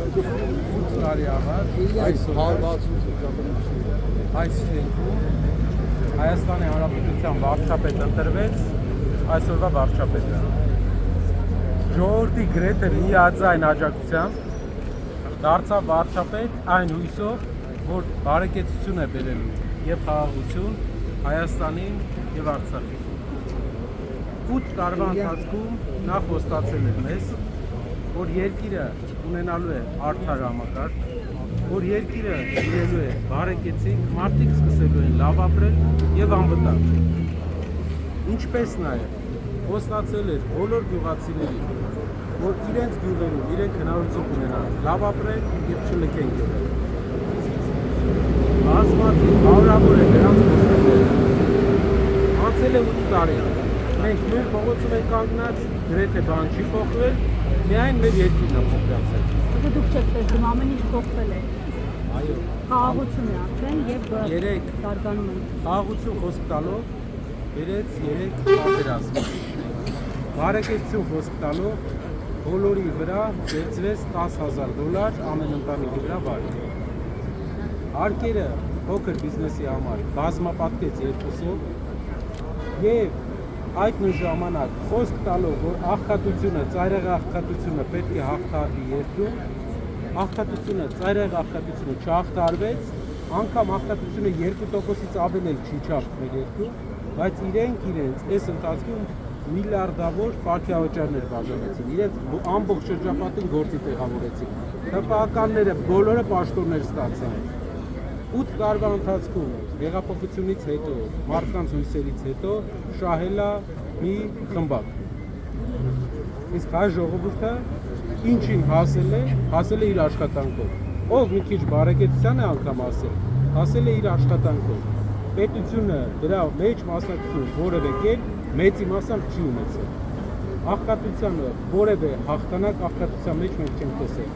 տարի ավար այս շենքում Հայաստանի Հանրապետության վարչապետ ընտրվեց այսօրվա վարչապետը։ Ժողովրդի գրեթե միաձայն աջակցությամբ դարձավ վարչապետ այն հույսով, որ բարեկեցություն է բերելու եւ խաղաղություն Հայաստանին եւ Արցախին։ 8 տարվա ընթացքում նա խոստացել էր մեզ, որ երկիրը ունենալու է արդար համակարգ, որ երկիրը լինելու է բարեկեցիկ, մարդիկ սկսելու են լավ ապրել եւ անվտանգ։ Ինչպես նաեւ խոստացել էր բոլոր գյուղացիներին, որ իրենց գյուղերում իրենք հնարավորություն ունենան լավ ապրել եւ չլքեն գյուղերը։ Բազմաթիվ հարյուրավոր է նրանց խոսքերը։ Անցել է 8 տարի։ Մենք նույն փողոցում ենք կանգնած, գրեթե բան չի փոխվել, միայն մեր երկիրն է փոխվել։ Դուք չեք տեսնում, ամեն ինչ փոխվել է։ Այո։ Խաղաղություն է ապրել եւ զարգանում է։ Խաղաղություն խոսք տալով բերեց 3 պատերազմ։ Բարեկեցություն խոսք տալով բոլորի վրա վերցրեց $10,000 ամեն ընտանիքի վրա վարկ։ Արկերը փոքր բիզնեսի համար բազմապատկեց 2-ով եւ այդ նույն ժամանակ խոսք տալով, որ աղքատությունը, ծայրահեղ աղքատությունը պետք է հաղթահարվի երկրում, աղքատությունը, ծայրահեղ աղքատությունը չհաղթահարվեց, անգամ աղքատությունը 2%-ից ավել էլ չիջավ մեր երկրում, բայց իրենք այս ընթացքում միլիարդավոր պարգևաճարներ բաժանեցին, իրենց ամբողջ շրջապատին գործի տեղավորեցին, ՀՊԱ-ականները բոլորը պաշտոններ ստացան։ 8 տարվա ընթացքում հեղափոխությունից հետո, մարդկանց հույսերից հետո շահել է մի խմբակ։ Իսկ հայ ժողովուրդը ինչին հասել է իր աշխատանքով։ Ով մի քիչ բարեկեցության է անգամ հասել է իր աշխատանքով։ Պետությունը դրա մեջ մասնակցություն որևէ կերպ մեծի մասամբ չի ունեցել։ Աղքատությանը որևէ հաղթանակ աղքատության մեջ մենք չենք տեսել։